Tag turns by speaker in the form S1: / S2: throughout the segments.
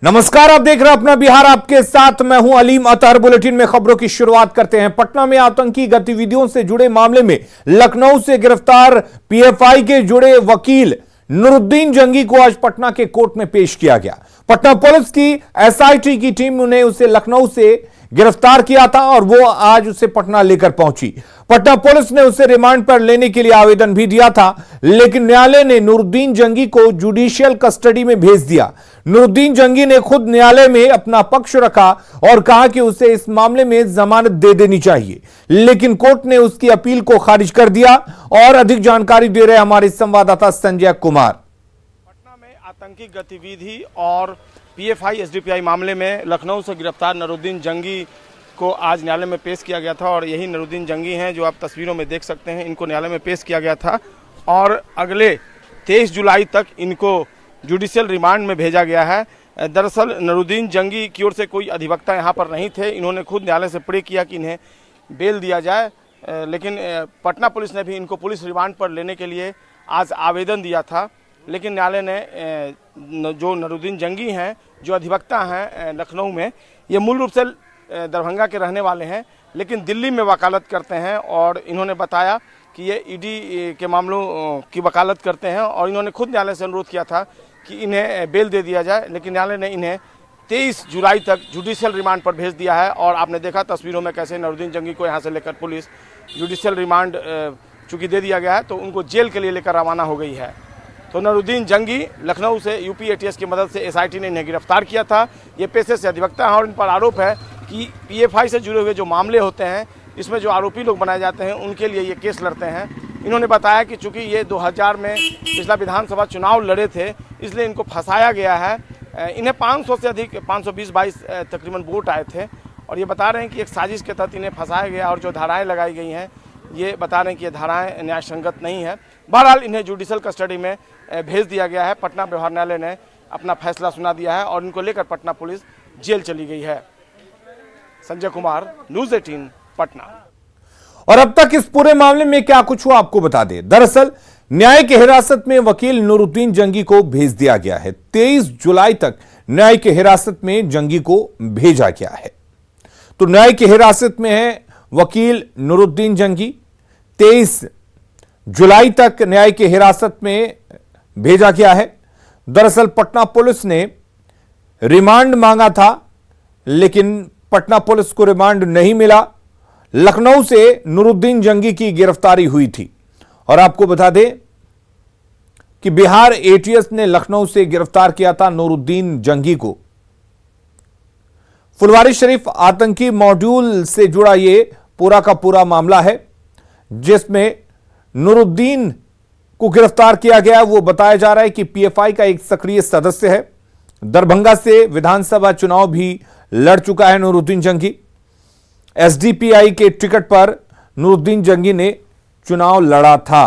S1: नमस्कार, आप देख रहे हैं अपना बिहार, आपके साथ मैं हूं अलीम अतहर। बुलेटिन में खबरों की शुरुआत करते हैं। पटना में आतंकी गतिविधियों से जुड़े मामले में लखनऊ से गिरफ्तार पीएफआई के जुड़े वकील नूरुद्दीन जंगी को आज पटना के कोर्ट में पेश किया गया। पटना पुलिस की एसआईटी की टीम ने उसे लखनऊ से गिरफ्तार किया था और वो आज उसे पटना लेकर पहुंची। पटना पुलिस ने उसे रिमांड पर लेने के लिए आवेदन भी दिया था, लेकिन न्यायालय ने नूरुद्दीन जंगी को जुडिशियल कस्टडी में भेज दिया। नूरुद्दीन जंगी ने खुद न्यायालय में अपना पक्ष रखा और कहा कि उसे इस मामले में जमानत दे देनी चाहिए, लेकिन कोर्ट ने उसकी अपील को खारिज कर दिया। और अधिक जानकारी दे रहे हमारे संवाददाता संजय कुमार।
S2: पटना में आतंकी गतिविधि और पीएफआई एसडीपीआई मामले में लखनऊ से गिरफ्तार नूरुद्दीन जंगी को आज न्यायालय में पेश किया गया था और यही नूरुद्दीन जंगी हैं जो आप तस्वीरों में देख सकते हैं। इनको न्यायालय में पेश किया गया था और अगले 23 जुलाई तक इनको जुडिशियल रिमांड में भेजा गया है। दरअसल नूरुद्दीन जंगी की ओर से कोई अधिवक्ता यहाँ पर नहीं थे। इन्होंने खुद न्यायालय से प्रे किया कि इन्हें बेल दिया जाए, लेकिन पटना पुलिस ने भी इनको पुलिस रिमांड पर लेने के लिए आज आवेदन दिया था। लेकिन न्यायालय ने जो नूरुद्दीन जंगी हैं, जो अधिवक्ता हैं लखनऊ में, ये मूल रूप से दरभंगा के रहने वाले हैं, लेकिन दिल्ली में वकालत करते हैं और इन्होंने बताया कि ये ईडी के मामलों की वकालत करते हैं और इन्होंने खुद न्यायालय से अनुरोध किया था कि इन्हें बेल दे दिया जाए, लेकिन न्यायालय ने इन्हें 23 जुलाई तक जुडिशियल रिमांड पर भेज दिया है। और आपने देखा तस्वीरों में कैसे नूरुद्दीन जंगी को यहाँ से लेकर पुलिस जुडिशियल रिमांड चूँकि दे दिया गया है तो उनको जेल के लिए लेकर रवाना हो गई है। तो नूरुद्दीन जंगी लखनऊ से यूपी एटीएस की मदद से एसआईटी ने इन्हें गिरफ्तार किया था। ये पेशे से अधिवक्ता हैं और इन पर आरोप है कि पीएफआई से जुड़े हुए जो मामले होते हैं, इसमें जो आरोपी लोग बनाए जाते हैं उनके लिए ये केस लड़ते हैं। इन्होंने बताया कि चूंकि ये 2000 में पिछला विधानसभा चुनाव लड़े थे, इसलिए इनको फंसाया गया है। इन्हें 500 से अधिक 520-22 तकरीबन वोट आए थे और ये बता रहे हैं कि एक साजिश के तहत इन्हें फंसाया गया और जो धाराएँ लगाई गई हैं ये बता रहे हैं कि ये धाराएँ न्याय संगत नहीं है। बहरहाल इन्हें जुडिशियल कस्टडी में भेज दिया गया है। पटना व्यवहार न्यायालय ने अपना फैसला सुना दिया है और इनको लेकर पटना पुलिस जेल चली गई है। संजय कुमार, न्यूज़ 18 पटना।
S1: और अब तक इस पूरे मामले में क्या कुछ हुआ आपको बता दें। दरअसल न्याय की हिरासत में वकील नूरुद्दीन जंगी को भेज दिया गया है। 23 जुलाई तक न्याय की हिरासत में जंगी को भेजा गया है। तो न्याय की हिरासत में है वकील नूरुद्दीन जंगी। 23 जुलाई तक न्याय की हिरासत में भेजा गया है। दरअसल पटना पुलिस ने रिमांड मांगा था, लेकिन पटना पुलिस को रिमांड नहीं मिला। लखनऊ से नूरुद्दीन जंगी की गिरफ्तारी हुई थी और आपको बता दें कि बिहार एटीएस ने लखनऊ से गिरफ्तार किया था नूरुद्दीन जंगी को। फुलवारीशरीफ आतंकी मॉड्यूल से जुड़ा यह पूरा का पूरा मामला है, जिसमें नूरुद्दीन को गिरफ्तार किया गया। वो बताया जा रहा है कि पीएफआई का एक सक्रिय सदस्य है। दरभंगा से विधानसभा चुनाव भी लड़ चुका है नूरुद्दीन जंगी। एसडीपीआई के टिकट पर नूरुद्दीन जंगी ने चुनाव लड़ा था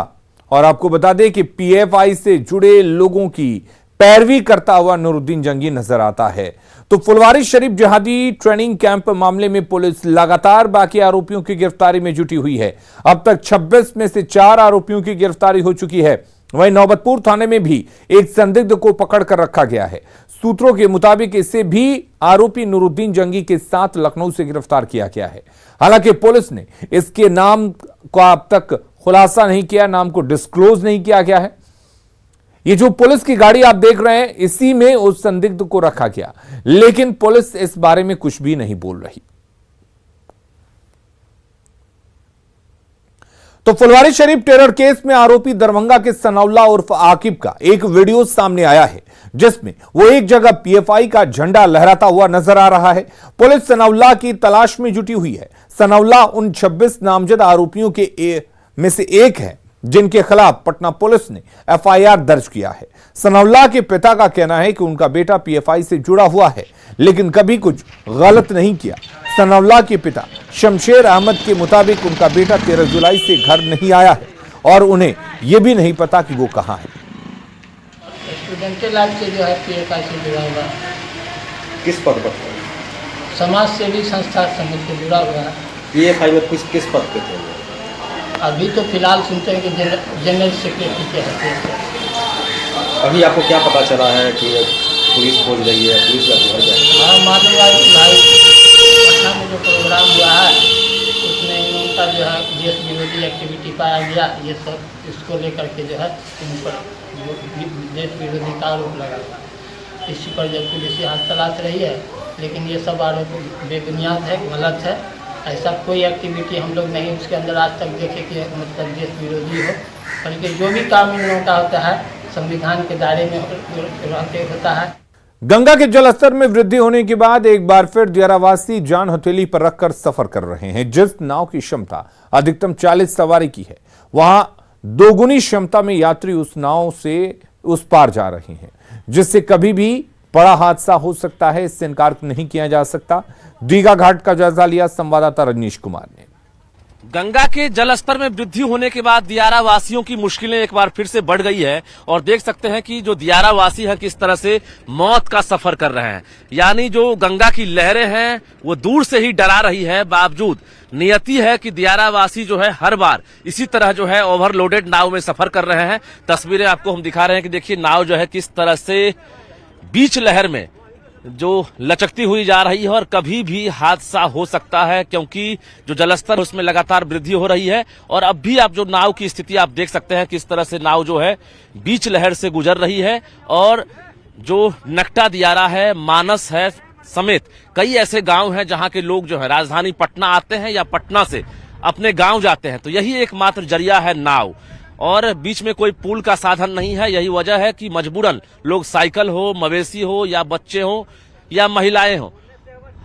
S1: और आपको बता दें कि पीएफआई से जुड़े लोगों की पैरवी करता हुआ नूरुद्दीन जंगी नजर आता है। तो फुलवारीशरीफ जिहादी ट्रेनिंग कैंप मामले में पुलिस लगातार बाकी आरोपियों की गिरफ्तारी में जुटी हुई है। अब तक 26 में से 4 आरोपियों की गिरफ्तारी हो चुकी है। वहीं नौबतपुर थाने में भी एक संदिग्ध को पकड़ कर रखा गया है। सूत्रों के मुताबिक इसे भी आरोपी नूरुद्दीन जंगी के साथ लखनऊ से गिरफ्तार किया गया है। हालांकि पुलिस ने इसके नाम का अब तक खुलासा नहीं किया, नाम को डिस्क्लोज नहीं किया गया है। ये जो पुलिस की गाड़ी आप देख रहे हैं, इसी में उस संदिग्ध को रखा गया, लेकिन पुलिस इस बारे में कुछ भी नहीं बोल रही। तो फुलवारीशरीफ टेरर केस में आरोपी दरभंगा के सनौल्ला उर्फ आकिब का एक वीडियो सामने आया है, जिसमें वो एक जगह पीएफआई का झंडा लहराता हुआ नजर आ रहा है। पुलिस सनौल्ला की तलाश में जुटी हुई है। सनौल्ला उन 26 नामजद आरोपियों के में से एक है जिनके खिलाफ पटना पुलिस ने एफआईआर दर्ज किया है। सनौल्ला के पिता का कहना है कि उनका बेटा पीएफआई से जुड़ा हुआ है, लेकिन कभी कुछ गलत नहीं किया। सनौल्ला के पिता शमशेर अहमद के मुताबिक उनका बेटा 13 जुलाई से घर नहीं आया है और उन्हें यह भी नहीं पता कि वो कहां है।
S3: स्टूडेंट लाइफ से जो है पीएफआई से जुड़ा हुआ,
S4: किस पद पर?
S3: समाज सेवी संस्था संघ से जुड़ा हुआ है।
S4: पीएफआई में किस पद पे थे?
S3: अभी तो फिलहाल सुनते हैं कि जनरल सेक्रेटरी के हत्या।
S4: अभी आपको क्या पता चला है कि पुलिस खोज रही है, पुलिस का घर जाएगा।
S3: हाँ मालूम है कि भाई पटना में जो प्रोग्राम हुआ है उसमें इन लोगों का जो है देश विरोधी एक्टिविटी पाया गया। ये सब इसको लेकर के जो है इन पर देश विरोधी का आरोप लगा हुआ। इसी पर जब पुलिस हाथ तलाश रही है, लेकिन ये सब आरोप बेबुनियाद है, गलत है। ऐसा कोई एक्टिविटी हम लोग नहीं उसके अंदर आज तक देखे कि मतलब देश विरोधी हो, बल्कि जो भी काम इन लोगों का होता है संविधान के दायरे में रहते होता है।
S1: गंगा के जलस्तर में वृद्धि होने के बाद एक बार फिर दियारावासी जान हथेली पर रखकर सफर कर रहे हैं। जिस नाव की क्षमता अधिकतम 40 सवारी की है, वहां दोगुनी क्षमता में यात्री उस नाव से उस पार जा रहे हैं, जिससे कभी भी बड़ा हादसा हो सकता है। इससे इनकार नहीं किया जा सकता। दीघा घाट का जायजा लिया संवाददाता रजनीश कुमार ने।
S5: गंगा के जलस्तर में वृद्धि होने के बाद दियारा वासियों की मुश्किलें एक बार फिर से बढ़ गई है और देख सकते हैं कि जो दियारा वासी हैं किस तरह से मौत का सफर कर रहे हैं। यानी जो गंगा की लहरें हैं वो दूर से ही डरा रही है, बावजूद नियति है कि दियारा वासी जो है हर बार इसी तरह जो है ओवरलोडेड नाव में सफर कर रहे हैं। तस्वीरें आपको हम दिखा रहे हैं कि देखिए नाव जो है किस तरह से बीच लहर में जो लचकती हुई जा रही है और कभी भी हादसा हो सकता है, क्योंकि जो जलस्तर उसमें लगातार वृद्धि हो रही है। और अब भी आप जो नाव की स्थिति आप देख सकते हैं किस तरह से नाव जो है बीच लहर से गुजर रही है। और जो नकटा दियारा है, मानस है समेत कई ऐसे गांव हैं जहां के लोग जो है राजधानी पटना आते हैं या पटना से अपने गांव जाते हैं, तो यही एकमात्र जरिया है नाव। और बीच में कोई पुल का साधन नहीं है। यही वजह है कि मजबूरन लोग साइकिल हो, मवेशी हो या बच्चे हो या महिलाएं हो,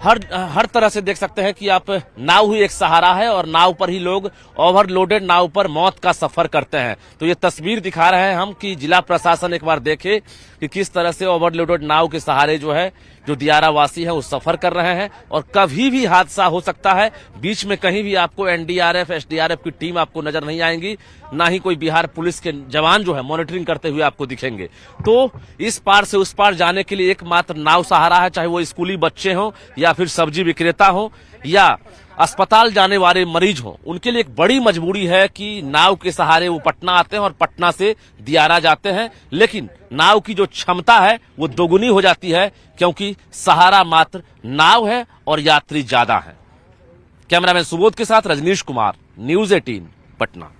S5: हर तरह से देख सकते हैं कि आप नाव ही एक सहारा है और नाव पर ही लोग ओवरलोडेड नाव पर मौत का सफर करते हैं। तो ये तस्वीर दिखा रहे हैं हम कि जिला प्रशासन एक बार देखे कि किस तरह से ओवरलोडेड नाव के सहारे जो है जो दियारा वासी है वो सफर कर रहे हैं और कभी भी हादसा हो सकता है। बीच में कहीं भी आपको एनडीआरएफ, एसडीआरएफ की टीम आपको नजर नहीं आएंगी, ना ही कोई बिहार पुलिस के जवान जो है मॉनिटरिंग करते हुए आपको दिखेंगे। तो इस पार से उस पार जाने के लिए एकमात्र नाव सहारा है, चाहे वो स्कूली बच्चे हों या फिर सब्जी विक्रेता हो या अस्पताल जाने वाले मरीज हो, उनके लिए एक बड़ी मजबूरी है कि नाव के सहारे वो पटना आते हैं और पटना से दियारा जाते हैं। लेकिन नाव की जो क्षमता है वो दोगुनी हो जाती है, क्योंकि सहारा मात्र नाव है और यात्री ज्यादा है। कैमरामैन सुबोध के साथ रजनीश कुमार, न्यूज 18 पटना।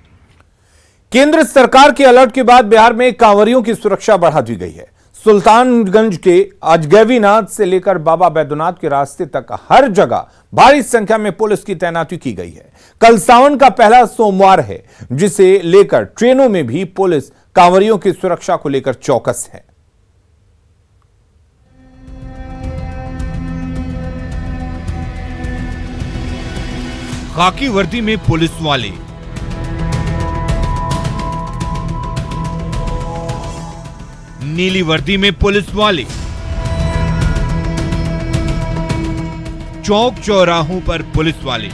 S1: केंद्र सरकार के अलर्ट के बाद बिहार में कांवरियों की सुरक्षा बढ़ा दी गई है। सुल्तानगंज के अजगैवीनाथ से लेकर बाबा बैद्यनाथ के रास्ते तक हर जगह भारी संख्या में पुलिस की तैनाती की गई है। कल सावन का पहला सोमवार है, जिसे लेकर ट्रेनों में भी पुलिस कांवरियों की सुरक्षा को लेकर चौकस है।
S6: खाकी वर्दी में पुलिस वाले, नीली वर्दी में पुलिस वाले, चौक चौराहों पर पुलिस वाले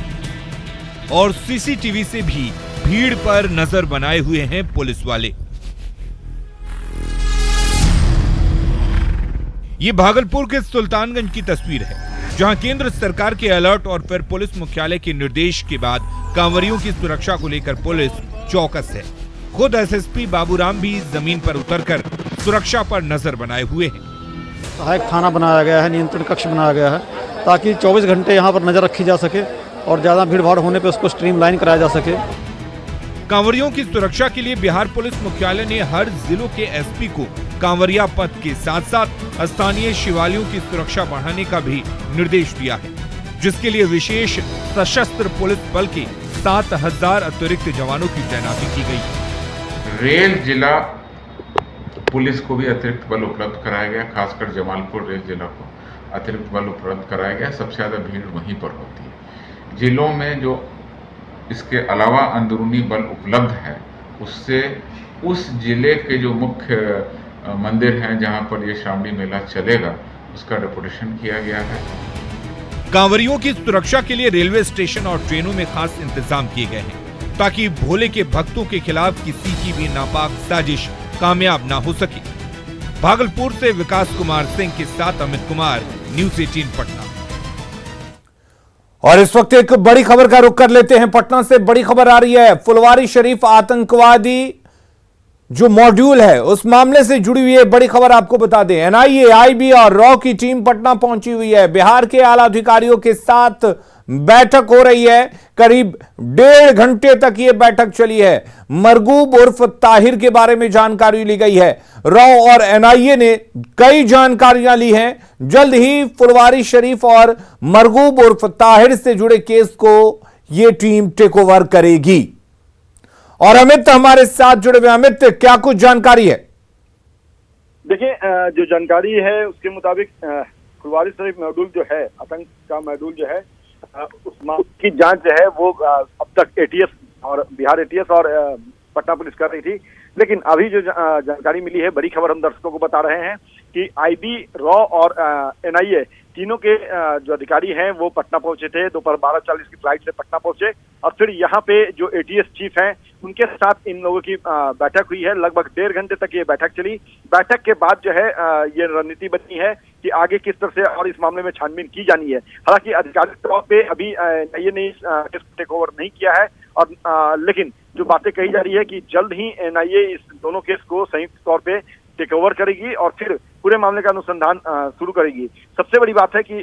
S6: और सीसीटीवी से भी भीड़ पर नजर बनाए हुए हैं पुलिस वाले। ये भागलपुर के सुल्तानगंज की तस्वीर है, जहां केंद्र सरकार के अलर्ट और फिर पुलिस मुख्यालय के निर्देश के बाद कांवरियों की सुरक्षा को लेकर पुलिस चौकस है। खुद एसएसपी बाबूराम भी जमीन पर उतरकर सुरक्षा पर नजर बनाए हुए हैं।
S7: सहायक थाना बनाया गया है, नियंत्रण कक्ष बनाया गया है, ताकि 24 घंटे यहां पर नजर रखी जा सके और ज्यादा भीड़ भाड़ होने पे उसको स्ट्रीमलाइन कराया जा सके।
S6: कांवरियों की सुरक्षा के लिए बिहार पुलिस मुख्यालय ने हर जिलों के एसपी को कांवरिया पथ के साथ साथ स्थानीय शिवालयों की सुरक्षा बढ़ाने का भी निर्देश दिया है, जिसके लिए विशेष सशस्त्र पुलिस बल के 7000 अतिरिक्त जवानों की तैनाती की गई।
S8: रेल जिला पुलिस को भी अतिरिक्त बल उपलब्ध कराया गया, खासकर जमालपुर रेल जिला को अतिरिक्त बल उपलब्ध कराया गया। सबसे ज़्यादा भीड़ वहीं पर होती है। जिलों में जो इसके अलावा अंदरूनी बल उपलब्ध है, उससे उस जिले के जो मुख्य मंदिर हैं जहां पर ये श्रावणी मेला चलेगा, उसका डेपुटेशन किया गया है।
S6: कांवरियों की सुरक्षा के लिए रेलवे स्टेशन और ट्रेनों में खास इंतजाम किए गए हैं, ताकि भोले के भक्तों के खिलाफ किसी की भी नापाक साजिश कामयाब ना हो सके। भागलपुर से विकास कुमार सिंह के साथ अमित कुमार, न्यूज 18 पटना।
S1: और इस वक्त एक बड़ी खबर का रुख कर लेते हैं। पटना से बड़ी खबर आ रही है। फुलवारी शरीफ आतंकवादी जो मॉड्यूल है उस मामले से जुड़ी हुई है बड़ी खबर आपको बता दें। एनआईए, आईबी और रॉ की टीम पटना पहुंची हुई है। बिहार के आला अधिकारियों के साथ बैठक हो रही है। करीब 1.5 घंटे तक यह बैठक चली है। मरगूब उर्फ ताहिर के बारे में जानकारी ली गई है। रॉ और एनआईए ने कई जानकारियां ली हैं। जल्द ही फुलवारी शरीफ और मरगूब उर्फ ताहिर से जुड़े केस को यह टीम टेक ओवर करेगी। और अमित हमारे साथ जुड़े हुए। अमित, क्या कुछ जानकारी है?
S9: देखिए, जो जानकारी है उसके मुताबिक फुलवारी शरीफ मॉड्यूल जो है, आतंक का मॉड्यूल जो है, उस मामले की जांच जो है वो अब तक एटीएस और बिहार एटीएस और पटना पुलिस कर रही थी। लेकिन अभी जो जानकारी मिली है, बड़ी खबर हम दर्शकों को बता रहे हैं कि आईबी, रॉ और एनआईए तीनों के जो अधिकारी हैं वो पटना पहुंचे थे। दोपहर 12:40 की फ्लाइट से पटना पहुंचे और फिर यहाँ पे जो एटीएस चीफ हैं उनके साथ इन लोगों की बैठक हुई है। लगभग 1.5 घंटे तक ये बैठक चली। बैठक के बाद जो है ये रणनीति बनी है कि आगे किस तरह से और इस मामले में छानबीन की जानी है। हालांकि आधिकारिक तौर पे अभी एनआईए ने इस केस को टेक ओवर नहीं किया है और लेकिन जो बातें कही जा रही है कि जल्द ही एनआईए इस दोनों केस को संयुक्त तौर पे टेक ओवर करेगी और फिर पूरे मामले का अनुसंधान शुरू करेगी। सबसे बड़ी बात है कि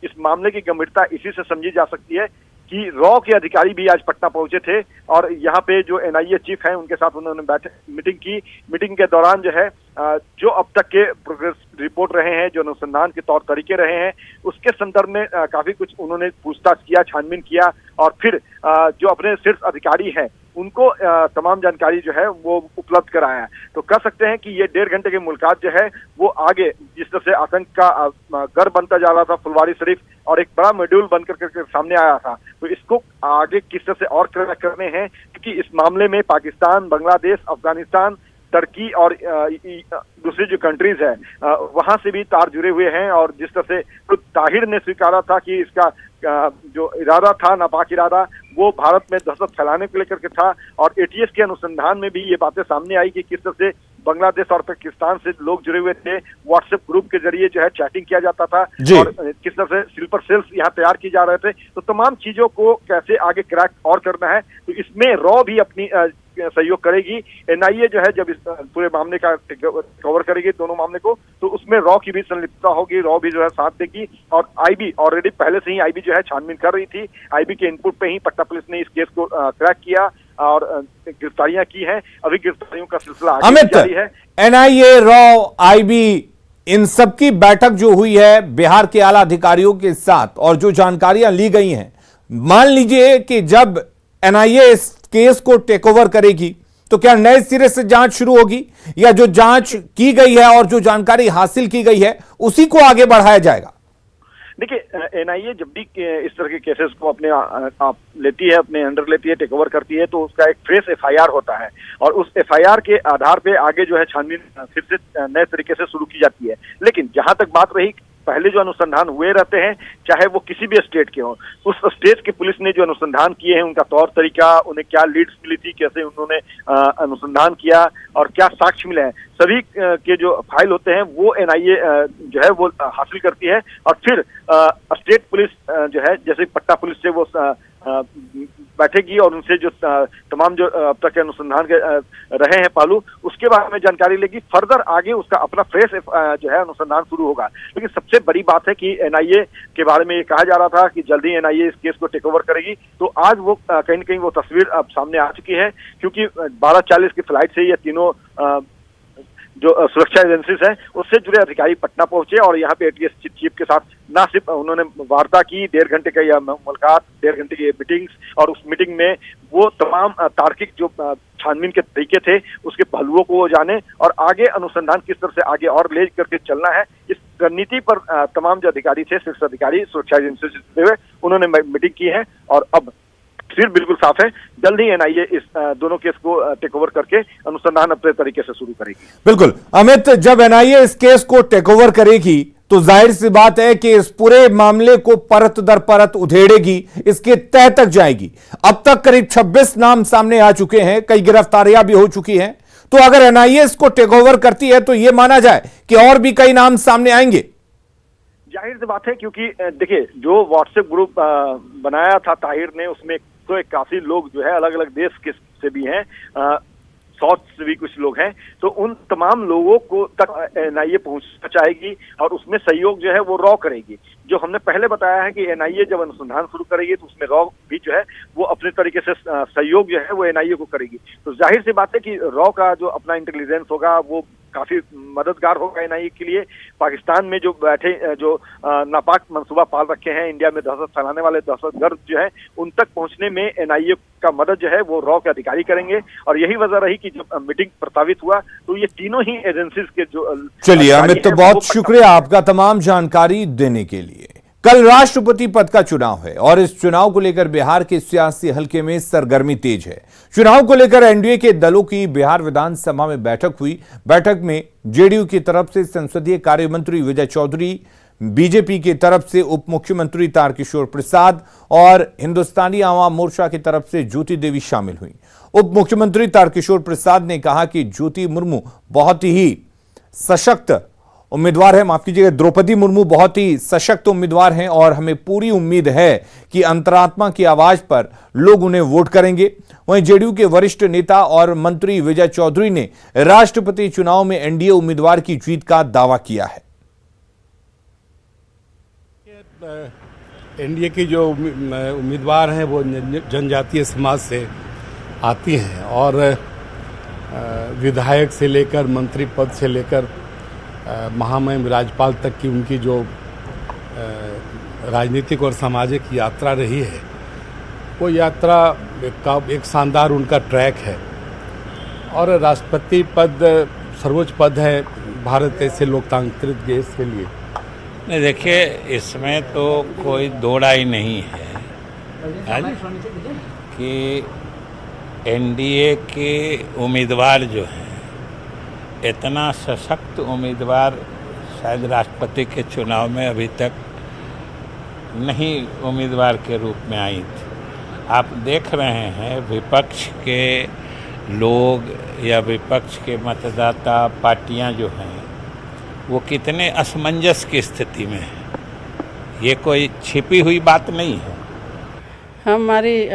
S9: इस मामले की गंभीरता इसी से समझी जा सकती है कि रॉ के अधिकारी भी आज पटना पहुंचे थे और यहाँ पे जो एनआईए चीफ हैं उनके साथ उन्होंने मीटिंग की। मीटिंग के दौरान जो है जो अब तक के प्रोग्रेस रिपोर्ट रहे हैं, जो अनुसंधान के तौर तरीके रहे हैं, उसके संदर्भ में काफी कुछ उन्होंने पूछताछ किया, छानबीन किया और फिर जो अपने शीर्ष अधिकारी हैं उनको तमाम जानकारी जो है वो उपलब्ध कराया है। तो कह सकते हैं कि ये 1.5 घंटे की मुलाकात जो है वो आगे जिस तरह से आतंक का गढ़ बनता जा रहा था फुलवारी शरीफ और एक बड़ा मॉड्यूल बनकर के सामने आया था, तो इसको आगे किस तरह से और क्रैक करने हैं, क्योंकि इस मामले में पाकिस्तान, बांग्लादेश, अफगानिस्तान, टर्की और दूसरी जो कंट्रीज है वहां से भी तार जुड़े हुए हैं। और जिस तरह से खुद ताहिर ने स्वीकारा था कि इसका जो इरादा था, नापाक इरादा, वो भारत में दहशत फैलाने को लेकर के था और एटीएस के अनुसंधान में भी ये बातें सामने आई कि किस तरह से बांग्लादेश और पाकिस्तान से लोग जुड़े हुए थे। व्हाट्सएप ग्रुप के जरिए जो है चैटिंग किया जाता था और किस तरह से स्लीपर सेल्स यहाँ तैयार की जा रहे थे। तो तमाम चीजों को कैसे आगे क्रैक और करना है, तो इसमें रॉ भी अपनी सहयोग करेगी। एनआईए जो है जब इस पूरे मामले का कवर करेगी दोनों मामले को, तो उसमें रॉ की भी संलिप्तता होगी, रॉ भी जो है साथ देगी। और आईबी ऑलरेडी पहले से ही आईबी जो है छानबीन कर रही थी। आईबी के इनपुट पे ही पटना पुलिस ने इस केस को क्रैक किया और गिरफ्तारियां की हैं। अभी गिरफ्तारियों का सिलसिला आगे जारी है।
S1: एनआईए, रॉ, आईबी, इन सबकी बैठक जो हुई है बिहार के आला अधिकारियों के साथ और जो जानकारियां ली गई हैं, मान लीजिए कि जब एनआईए इस केस को टेक ओवर करेगी तो क्या नए सिरे से जांच शुरू होगी या जो जांच की गई है और जो जानकारी हासिल की गई है उसी को आगे बढ़ाया जाएगा?
S9: देखिए, एनआईए जब भी इस तरह के केसेस को अपने आप लेती है, अपने अंडर लेती है, टेक ओवर करती है, तो उसका एक फ्रेश एफआईआर होता है और उस एफआईआर के आधार पे आगे जो है छानबीन फिर से नए तरीके से शुरू की जाती है। लेकिन जहां तक बात रही, पहले जो अनुसंधान हुए रहते हैं, चाहे वो किसी भी स्टेट के हो, उस स्टेट की पुलिस ने जो अनुसंधान किए हैं, उनका तौर तरीका, उन्हें क्या लीड्स मिली थी, कैसे उन्होंने अनुसंधान किया और क्या साक्ष्य मिले हैं, सभी के जो फाइल होते हैं वो एनआईए जो है वो हासिल करती है। और फिर स्टेट पुलिस जो है, जैसे पटना पुलिस से वो बैठेगी और उनसे जो तमाम जो अब तक के अनुसंधान के रहे हैं पहलू, उसके बारे में जानकारी लेगी। फर्दर आगे उसका अपना फ्रेश जो है अनुसंधान शुरू होगा। लेकिन सबसे बड़ी बात है कि एनआईए के बारे में ये कहा जा रहा था कि जल्दी एनआईए इस केस को टेक ओवर करेगी, तो आज वो कहीं न कहीं वो तस्वीर अब सामने आ चुकी है, क्योंकि 12:40 की फ्लाइट से ये तीनों जो सुरक्षा एजेंसीज हैं उससे जुड़े अधिकारी पटना पहुंचे और यहाँ पे एटीएस चीफ के साथ ना सिर्फ उन्होंने वार्ता की, 1.5 घंटे का यह मुलाकात, 1.5 घंटे की मीटिंग्स, और उस मीटिंग में वो तमाम तार्किक जो छानबीन के तरीके थे उसके पहलुओं को वो जाने और आगे अनुसंधान किस तरह से आगे और ले करके चलना है, इस रणनीति पर तमाम जो अधिकारी थे, शीर्ष अधिकारी सुरक्षा एजेंसी से जुड़े हुए, उन्होंने मीटिंग की है और अब फिर बिल्कुल साफ है, जल्द ही एनआईए इस दोनों केस को टेक ओवर करके अनुसंधान अपने तरीके से शुरू करेगी।
S1: बिल्कुल अमित, जब एनआईए इस केस को टेक ओवर करेगी तो जाहिर सी बात है कि इस पूरे मामले को परत दर परत उधेड़ेगी, इसके तह तक जाएगी। अब तक करीब 26 नाम सामने आ चुके हैं, कई गिरफ्तारियां भी हो चुकी हैं। तो अगर एनआईए इसको टेक ओवर करती है तो यह माना जाए कि और भी कई नाम सामने आएंगे।
S9: जाहिर सी बात है, क्योंकि देखिए जो व्हाट्सएप ग्रुप बनाया था ताहिर ने, उसमें तो काफी लोग जो है अलग अलग देश के से भी हैं। 100 से भी कुछ लोग हैं, तो उन तमाम लोगों को तक एनआईए पहुंचना चाहेगी और उसमें सहयोग जो है वो रॉ करेगी। जो हमने पहले बताया है कि एनआईए जब अनुसंधान शुरू करेगी तो उसमें रॉ भी जो है वो अपने तरीके से सहयोग जो है वो एनआईए को करेगी। तो जाहिर सी बात है कि रॉ का जो अपना इंटेलिजेंस होगा वो काफी मददगार होगा एनआईए के लिए। पाकिस्तान में जो बैठे जो नापाक मंसूबा पाल रखे हैं इंडिया में दहशत फैलाने वाले दहशतगर्द जो है उन तक पहुंचने में एनआईए का मदद जो है वो रॉ के अधिकारी करेंगे। और यही वजह रही कि जब मीटिंग प्रस्तावित हुआ तो ये तीनों ही एजेंसीज के जो
S1: चलिए अमित, तो बहुत शुक्रिया आपका तमाम जानकारी देने के लिए। कल राष्ट्रपति पद का चुनाव है और इस चुनाव को लेकर बिहार के सियासी हलके में सरगर्मी तेज है। चुनाव को लेकर एनडीए के दलों की बिहार विधानसभा में बैठक हुई। बैठक में जेडीयू की तरफ से संसदीय कार्य मंत्री विजय चौधरी, बीजेपी की तरफ से उप मुख्यमंत्री तारकिशोर प्रसाद और हिंदुस्तानी आवाम मोर्चा की तरफ से ज्योति देवी शामिल हुई। उप मुख्यमंत्री तारकिशोर प्रसाद ने कहा कि ज्योति मुर्मू बहुत ही सशक्त उम्मीदवार है, माफ कीजिएगा, द्रौपदी मुर्मू बहुत ही सशक्त उम्मीदवार हैं और हमें पूरी उम्मीद है कि अंतरात्मा की आवाज पर लोग उन्हें वोट करेंगे। वहीं जेडीयू के वरिष्ठ नेता और मंत्री विजय चौधरी ने राष्ट्रपति चुनाव में एनडीए उम्मीदवार की जीत का दावा किया है।
S10: एनडीए की जो उम्मीदवार हैं वो जनजातीय समाज से आती हैं और विधायक से लेकर मंत्री पद से लेकर महामहिम राज्यपाल तक की उनकी जो राजनीतिक और सामाजिक यात्रा रही है वो यात्रा का एक शानदार उनका ट्रैक है। और राष्ट्रपति पद सर्वोच्च पद है भारत ऐसे लोकतांत्रिक देश के लिए।
S11: नहीं, देखिए इसमें तो कोई दो राय नहीं है कि एनडीए के उम्मीदवार जो हैं इतना सशक्त उम्मीदवार शायद राष्ट्रपति के चुनाव में अभी तक नहीं उम्मीदवार के रूप में आई थी। आप देख रहे हैं विपक्ष के लोग या विपक्ष के मतदाता पार्टियां जो हैं वो कितने असमंजस की स्थिति में है। ये कोई छिपी हुई बात नहीं है।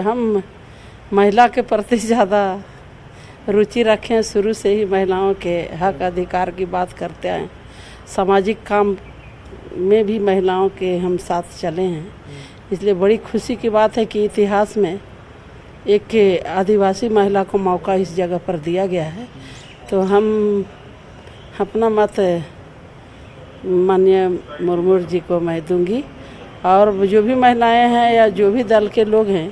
S12: हम महिला के प्रति ज़्यादा रुचि रखें, शुरू से ही महिलाओं के हक अधिकार की बात करते आए। सामाजिक काम में भी महिलाओं के हम साथ चले हैं, इसलिए बड़ी खुशी की बात है कि इतिहास में एक आदिवासी महिला को मौका इस जगह पर दिया गया है। तो हम अपना मत माननीय मुर्मू जी को मैं दूंगी और जो भी महिलाएं हैं या जो भी दल के लोग हैं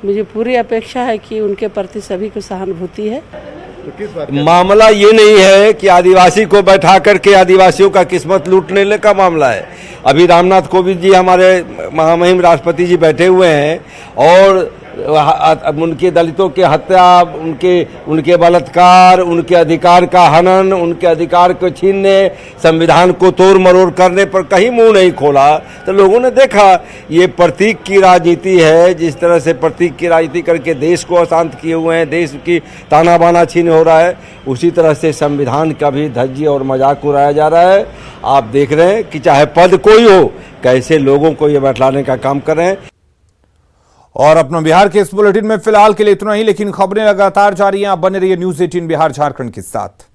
S12: मुझे पूरी अपेक्षा है कि उनके प्रति सभी को सहानुभूति है।
S4: मामला ये नहीं है कि आदिवासी को बैठा करके आदिवासियों का किस्मत लूटने का मामला है। अभी रामनाथ कोविंद जी हमारे महामहिम राष्ट्रपति जी बैठे हुए हैं और उनके दलितों के हत्या, उनके बलात्कार, उनके अधिकार का हनन, उनके अधिकार को छीनने, संविधान को तोड़ मरोड़ करने पर कहीं मुंह नहीं खोला। तो लोगों ने देखा ये प्रतीक की राजनीति है। जिस तरह से प्रतीक की राजनीति करके देश को अशांत किए हुए हैं, देश की ताना बाना छीन हो रहा है, उसी तरह से संविधान का भी धज्जी और मजाक उड़ाया जा रहा है। आप देख रहे हैं कि चाहे पद कोई हो, कैसे लोगों को ये बैठाने का काम कर रहे हैं।
S1: और अपना बिहार के इस बुलेटिन में फिलहाल के लिए इतना ही, लेकिन खबरें लगातार जारी हैं। आप बने रहिए न्यूज़ 18 बिहार झारखंड के साथ।